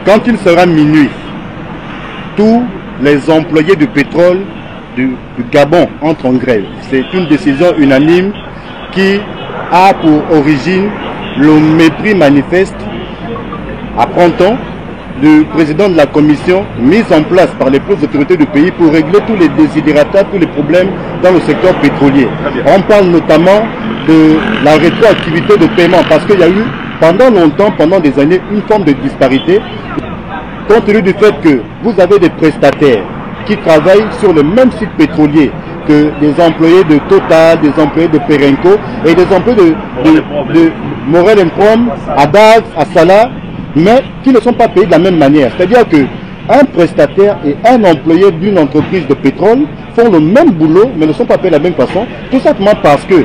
quand il sera minuit, tous les employés du pétrole du Gabon entrent en grève. C'est une décision unanime qui a pour origine le mépris manifeste à printemps du président de la commission mise en place par les plus autorités du pays pour régler tous les désidératas, tous les problèmes dans le secteur pétrolier. On parle notamment de la rétroactivité de paiement parce qu'il y a eu pendant longtemps, pendant des années, une forme de disparité compte tenu du fait que vous avez des prestataires qui travaillent sur le même site pétrolier que des employés de Total, des employés de Perenco et des employés de Morel & Prom, à Dax, à Salah, mais qui ne sont pas payés de la même manière. C'est-à-dire qu'un prestataire et un employé d'une entreprise de pétrole font le même boulot, mais ne sont pas payés de la même façon, tout simplement parce que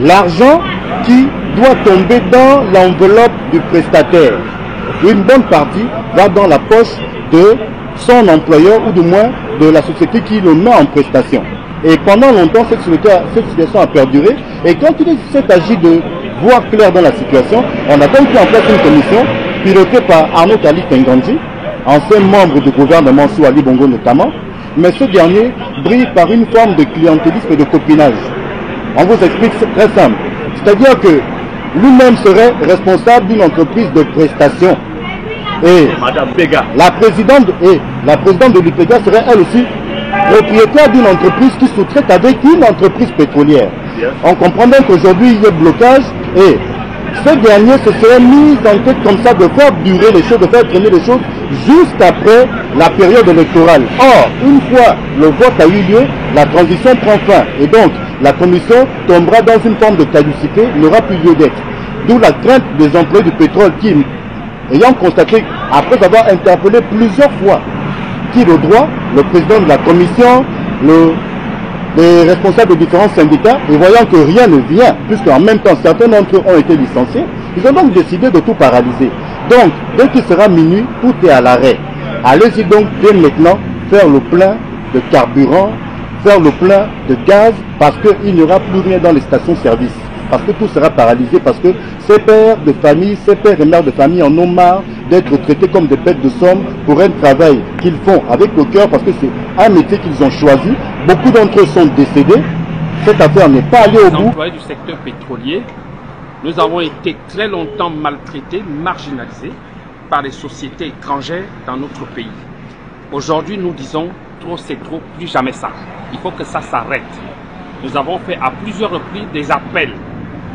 l'argent qui doit tomber dans l'enveloppe du prestataire, une bonne partie va dans la poche de son employeur ou du moins de la société qui le met en prestation. Et pendant longtemps, cette situation a perduré. Et quand il s'est agi de voir clair dans la situation, on a donc mis en place une commission pilotée par Arnaud Kali Tenganji, ancien membre du gouvernement sous Ali Bongo notamment. Mais ce dernier brille par une forme de clientélisme et de copinage. On vous explique, c'est très simple. C'est-à-dire que lui-même serait responsable d'une entreprise de prestation. Et Madame Pega, la présidente de l'UPEGA serait elle aussi propriétaire d'une entreprise qui sous-traite avec une entreprise pétrolière. Yes. On comprend bien qu'aujourd'hui il y a blocage et ce dernier se serait mis en tête comme ça de faire durer les choses, de faire traîner les choses juste après la période électorale. Or, une fois le vote a eu lieu, la transition prend fin et donc la commission tombera dans une forme de caducité, n'aura plus lieu d'être. D'où la crainte des employés du pétrole qui, ayant constaté, après avoir interpellé plusieurs fois qui le droit, le président de la commission, les responsables de différents syndicats, et voyant que rien ne vient, puisque en même temps certains d'entre eux ont été licenciés, ils ont donc décidé de tout paralyser. Donc, dès qu'il sera minuit, tout est à l'arrêt. Allez-y donc dès maintenant faire le plein de carburant, faire le plein de gaz, parce qu'il n'y aura plus rien dans les stations-service. Parce que tout sera paralysé, parce que ces pères de famille, ces pères et mères de famille en ont marre d'être traités comme des bêtes de somme pour un travail qu'ils font avec le cœur, parce que c'est un métier qu'ils ont choisi. Beaucoup d'entre eux sont décédés. Cette affaire n'est pas allée au bout. Les employés du secteur pétrolier, nous avons été très longtemps maltraités, marginalisés par les sociétés étrangères dans notre pays. Aujourd'hui, nous disons trop c'est trop, plus jamais ça. Il faut que ça s'arrête. Nous avons fait à plusieurs reprises des appels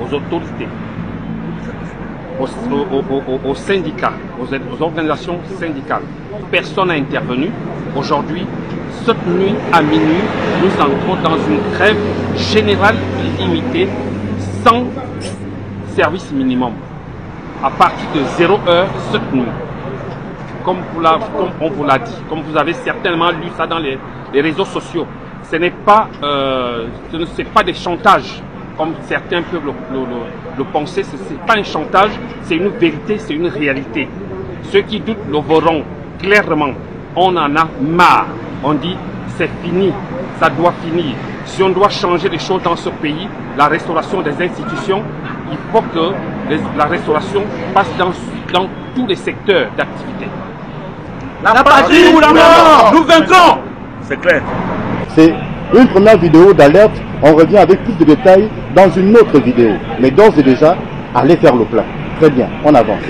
aux autorités, aux syndicats, aux organisations syndicales. Personne n'a intervenu. Aujourd'hui, cette nuit à minuit, nous entrons dans une grève générale limitée sans service minimum. À partir de 0 heure cette nuit. Comme on vous l'a dit, comme vous avez certainement lu ça dans les réseaux sociaux. Ce n'est pas des chantages, comme certains peuvent le penser. Ce n'est pas un chantage, c'est une vérité, c'est une réalité. Ceux qui doutent le verront clairement. On en a marre. On dit, c'est fini, ça doit finir. Si on doit changer les choses dans ce pays, la restauration des institutions, il faut que la restauration passe dans tous les secteurs d'activité. La patrie ou la mort, nous vaincrons. C'est clair. C'est une première vidéo d'alerte. On revient avec plus de détails dans une autre vidéo. Mais d'ores et déjà, allez faire le plein. Très bien, on avance.